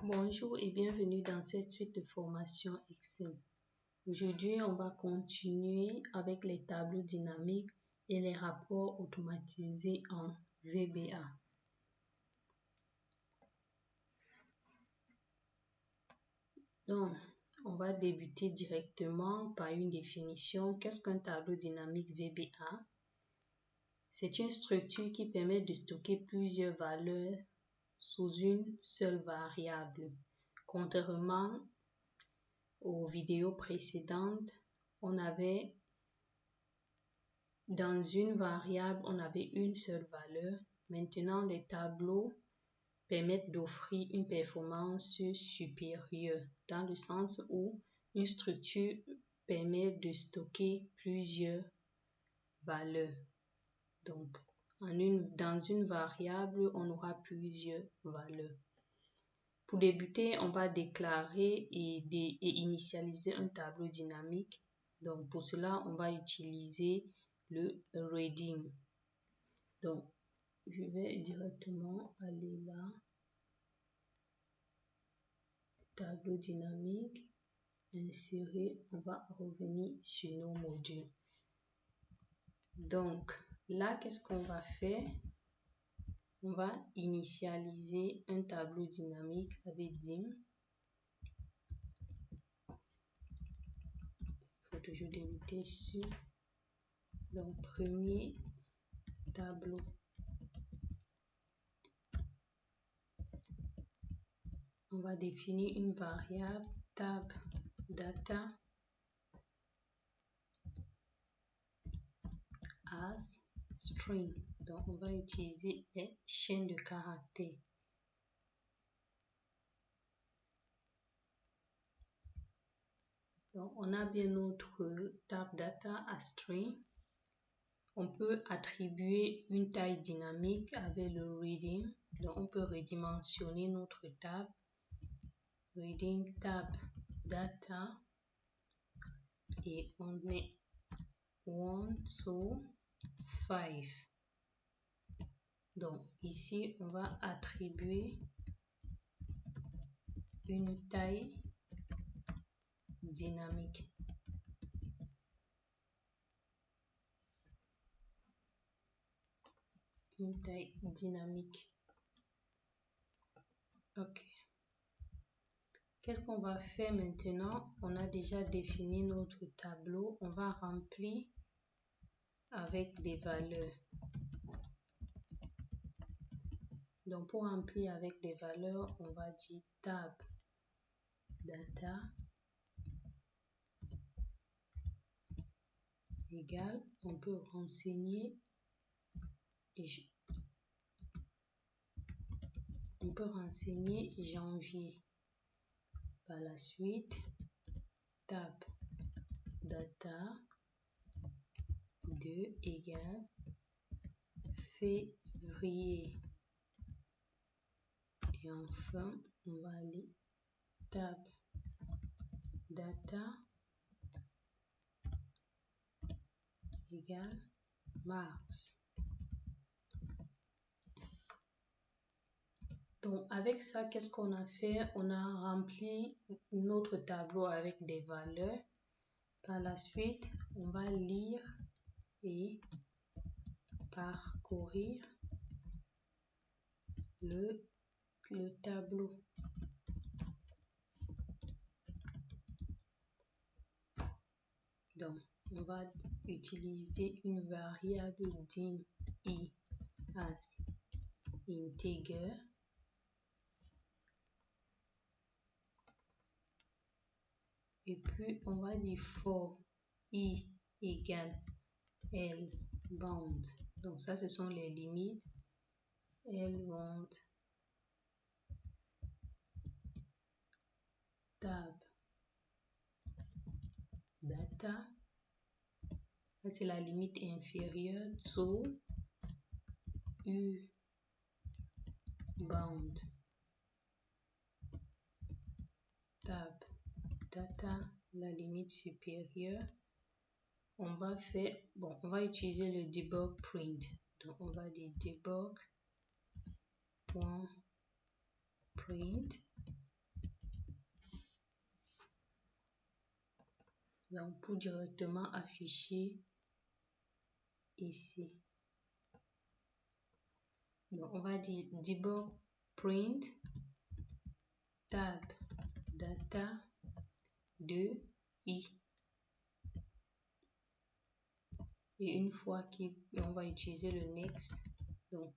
Bonjour et bienvenue dans cette suite de formation Excel. Aujourd'hui, on va continuer avec les tableaux dynamiques et les rapports automatisés en VBA. Donc, on va débuter directement par une définition. Qu'est-ce qu'un tableau dynamique VBA? C'est une structure qui permet de stocker plusieurs valeurs sous une seule variable. Contrairement aux vidéos précédentes, dans une variable, on avait une seule valeur. Maintenant, les tableaux permettent d'offrir une performance supérieure dans le sens où une structure permet de stocker plusieurs valeurs. Donc, dans une variable, on aura plusieurs valeurs. Pour débuter, on va déclarer et initialiser un tableau dynamique. Donc, pour cela, on va utiliser le reading. Donc, je vais directement aller là. Tableau dynamique, insérer, on va revenir sur nos modules. Donc, là, qu'est-ce qu'on va faire? On va initialiser un tableau dynamique avec dim. Il faut toujours débuter sur. Donc, premier tableau. On va définir une variable tab data as string. Donc, on va utiliser les chaînes de caractères. Donc, on a bien notre tab data as string. On peut attribuer une taille dynamique avec le reading. Donc, on peut redimensionner notre tab. Reading tab data. Et on met 1, 2, 5. Donc, ici, on va attribuer une taille dynamique. Une taille dynamique. OK. Qu'est-ce qu'on va faire maintenant? On a déjà défini notre tableau. On va remplir avec des valeurs. Donc, pour remplir avec des valeurs, on va dire tab data égale, on peut renseigner janvier. Par la suite, tab data 2 égale février. Et enfin, on va aller tab data égale mars. Donc, avec ça, qu'est-ce qu'on a fait? On a rempli notre tableau avec des valeurs. Par la suite, on va lire et parcourir le tableau. Donc, on va utiliser une variable dim I as integer. Et puis, on va dire for I égale L bound. Donc, ça, ce sont les limites. L bound tab data. C'est la limite inférieure. So, U bound tab data, la limite supérieure. On va faire, bon, on va utiliser le debug print. Donc, on va dire debug.print Donc, pour directement afficher ici. Donc, on va dire debug print tab data de i. Et une fois qu'on va utiliser le next, donc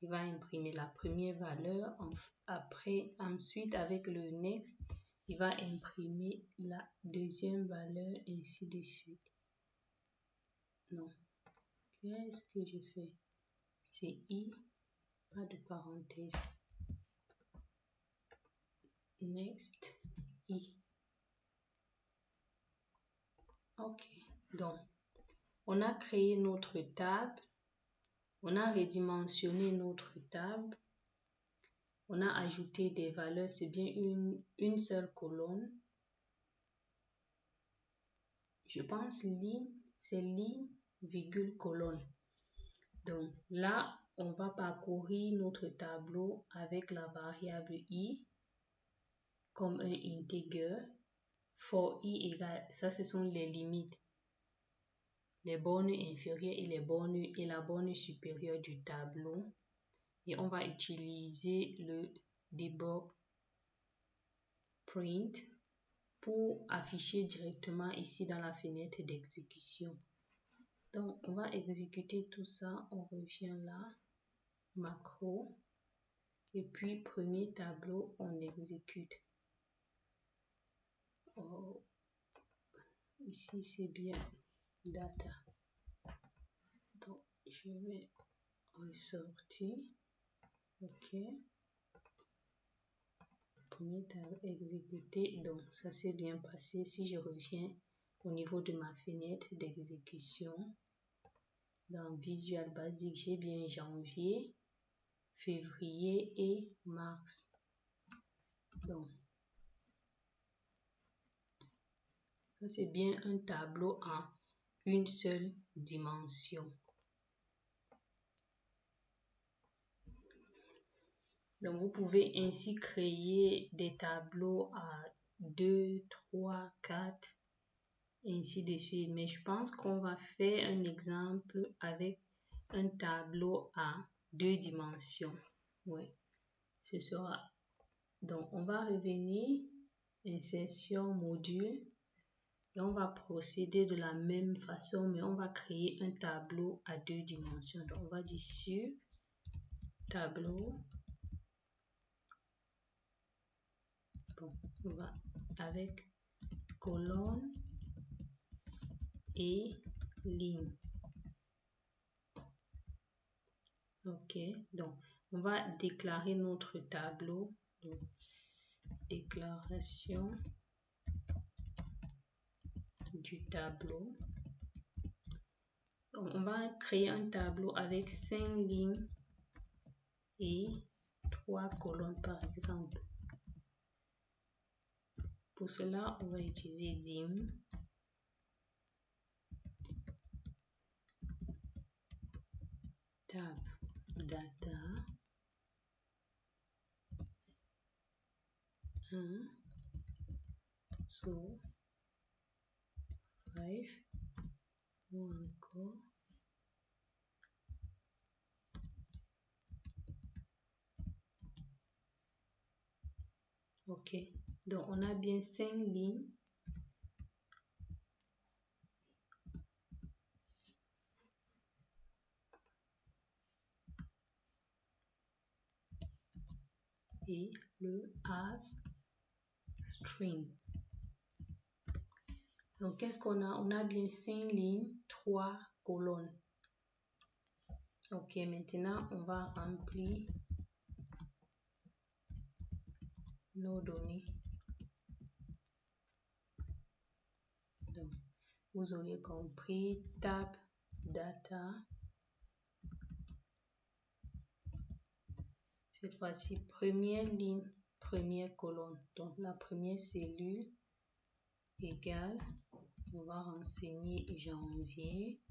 il va imprimer la première valeur. Ensuite, avec le next, il va imprimer la deuxième valeur, et ainsi de suite. Non. Qu'est-ce que je fais? C'est i, pas de parenthèse. Next, i. Ok. Donc, on a créé notre table. On a redimensionné notre table. On a ajouté des valeurs. C'est bien une seule colonne. Je pense ligne, c'est ligne, virgule, colonne. Donc là, on va parcourir notre tableau avec la variable i comme un integer. For i égale, ça ce sont les limites, les bornes inférieures et la borne supérieure du tableau. Et on va utiliser le debug print pour afficher directement ici dans la fenêtre d'exécution. Donc, on va exécuter tout ça. On revient là, macro. Et puis, premier tableau, on exécute. Oh, ici, c'est bien data. Donc, je vais ressortir. OK. Premier tableau exécuté. Donc, ça s'est bien passé. Si je reviens au niveau de ma fenêtre d'exécution, dans Visual Basic, j'ai bien janvier, février et mars. Donc, ça c'est bien un tableau en une seule dimension. Donc, vous pouvez ainsi créer des tableaux à 2, 3, 4, ainsi de suite. Mais je pense qu'on va faire un exemple avec un tableau à 2 dimensions. Oui, ce sera. Donc, on va revenir, insertion, module. Et on va procéder de la même façon, mais on va créer un tableau à 2 dimensions. Donc, on va dire sur tableau. Bon, on va avec colonne et ligne. Ok, donc on va déclarer notre tableau. Donc, déclaration du tableau. Donc, on va créer un tableau avec 5 lignes et 3 colonnes par exemple. Pour cela, on va utiliser dim tab data 1 so 5 ou encore ok. Donc on a bien 5 lignes et le as string. Donc qu'est-ce qu'on a? On a bien 5 lignes, 3 colonnes. Ok, maintenant on va remplir nos données. Donc, vous aurez compris, tab data. Cette fois-ci, première ligne, première colonne. Donc la première cellule égale, on va renseigner janvier.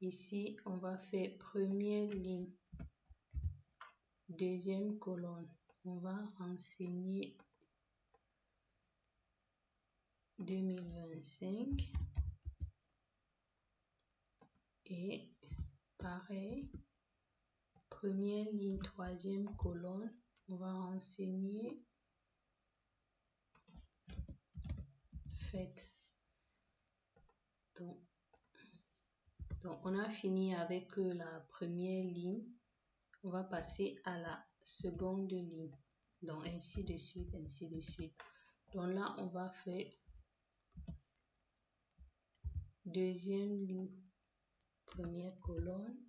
Ici, on va faire première ligne, deuxième colonne, on va renseigner 2025 et pareil, première ligne, troisième colonne, on va renseigner fête. Donc on a fini avec la première ligne, on va passer à la seconde ligne, donc ainsi de suite, ainsi de suite. Donc là, on va faire deuxième ligne, première colonne,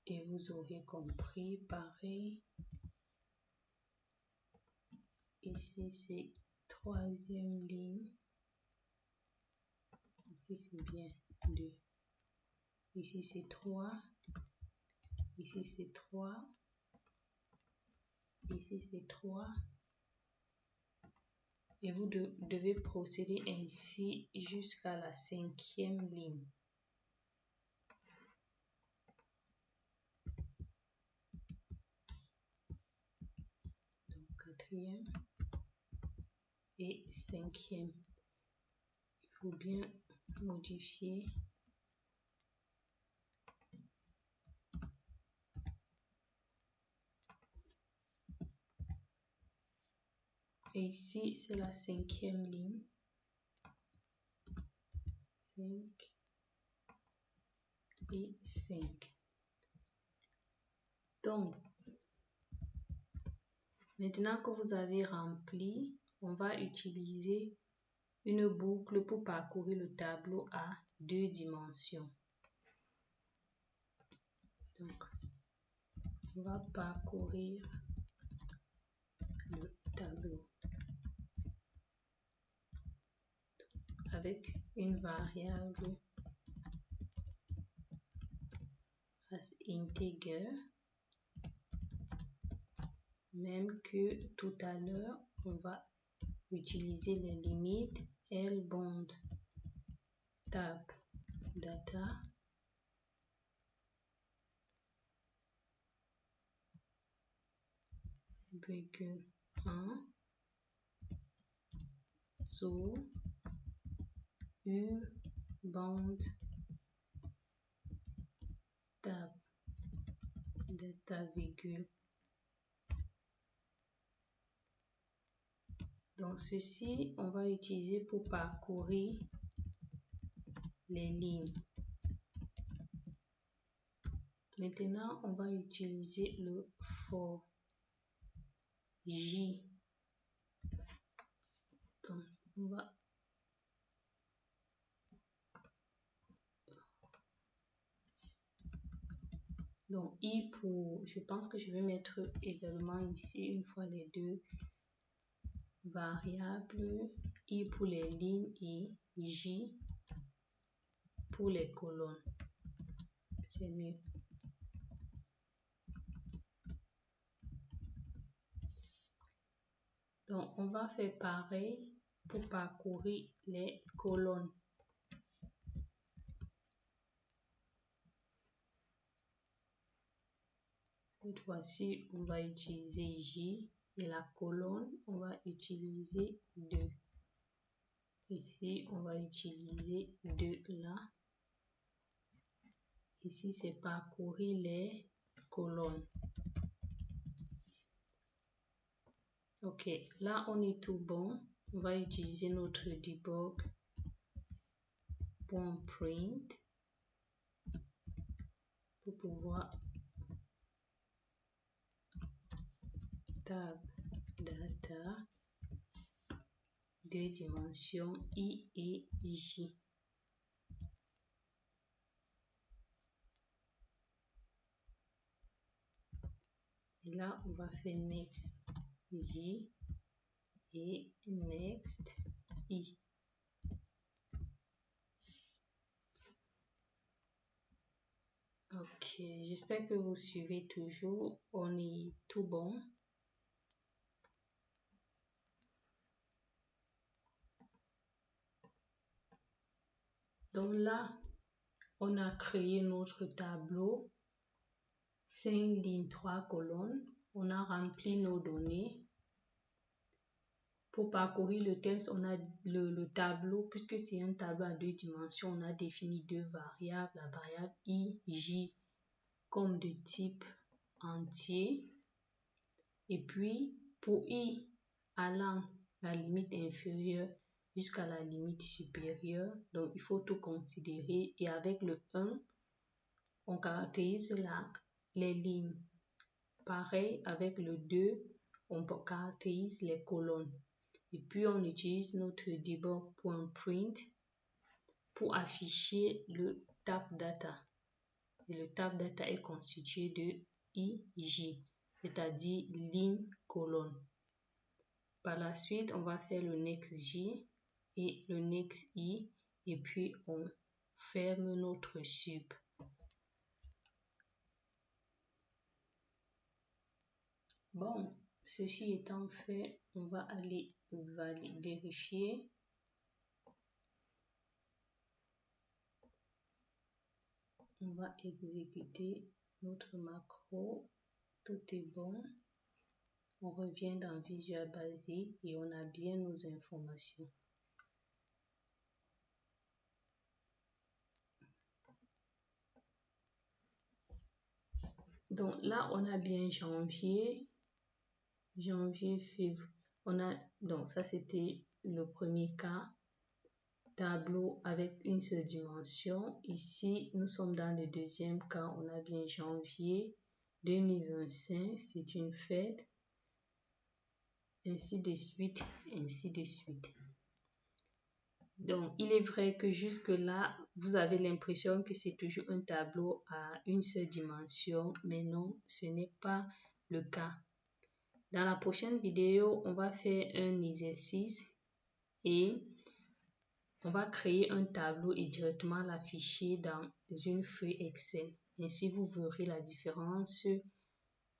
et vous aurez compris, pareil, ici c'est troisième ligne, ici c'est bien 2, ici c'est 3, ici c'est 3, ici c'est 3, et vous devez procéder ainsi jusqu'à la cinquième ligne. Donc quatrième et cinquième. Il faut bien modifier. Et ici, c'est la cinquième ligne. 5 et 5. Donc, maintenant que vous avez rempli, on va utiliser une boucle pour parcourir le tableau à 2 dimensions. Donc, on va parcourir le tableau avec une variable as integer, même que tout à l'heure, on va utiliser les limites L bond tab data virgule 1 zu U bond tab data virgule. Donc ceci, on va utiliser pour parcourir les lignes. Maintenant, on va utiliser le for J. Donc, on va I pour, je pense que je vais mettre également ici une fois les deux variables, I pour les lignes et J pour les colonnes. C'est mieux. Donc, on va faire pareil pour parcourir les colonnes. Cette fois-ci, on va utiliser J et la colonne, on va utiliser 2. Ici, on va utiliser 2 là. Ici, c'est parcourir les colonnes. Ok, là, on est tout bon. On va utiliser notre debug.print pour pouvoir tab data 2 dimensions I et J. Et là, on va faire next J et next I. Ok, j'espère que vous suivez toujours. On est tout bon. Donc là, on a créé notre tableau, 5 lignes, 3 colonnes. On a rempli nos données. Pour parcourir le texte, on a le tableau, puisque c'est un tableau à 2 dimensions, on a défini 2 variables, la variable i, j comme de type entier. Et puis, pour i allant la limite inférieure jusqu'à la limite supérieure, donc il faut tout considérer. Et avec le 1, on caractérise les lignes. Pareil, avec le 2, on caractérise les colonnes. Et puis, on utilise notre debug.print pour afficher le tab data. Et le tab data est constitué de i, j, c'est-à-dire ligne, colonne. Par la suite, on va faire le next j et le next i, et puis on ferme notre sub. Bon, ceci étant fait, on va aller vérifier. On va exécuter notre macro. Tout est bon. On revient dans Visual Basic et on a bien nos informations. Donc là, on a bien janvier, février. Donc ça, c'était le premier cas. Tableau avec une seule dimension. Ici, nous sommes dans le deuxième cas. On a bien janvier 2025. C'est une fête. Ainsi de suite, ainsi de suite. Donc, il est vrai que jusque-là, vous avez l'impression que c'est toujours un tableau à une seule dimension, mais non, ce n'est pas le cas. Dans la prochaine vidéo, on va faire un exercice et on va créer un tableau et directement l'afficher dans une feuille Excel. Ainsi, vous verrez la différence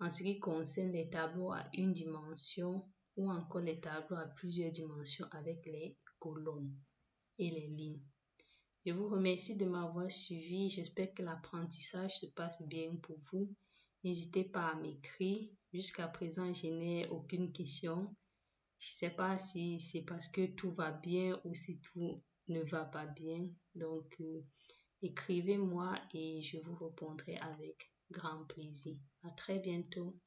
en ce qui concerne les tableaux à une dimension ou encore les tableaux à plusieurs dimensions avec les colonnes et les lignes. Je vous remercie de m'avoir suivi. J'espère que l'apprentissage se passe bien pour vous. N'hésitez pas à m'écrire. Jusqu'à présent, je n'ai aucune question. Je ne sais pas si c'est parce que tout va bien ou si tout ne va pas bien. Donc, écrivez-moi et je vous répondrai avec grand plaisir. À très bientôt.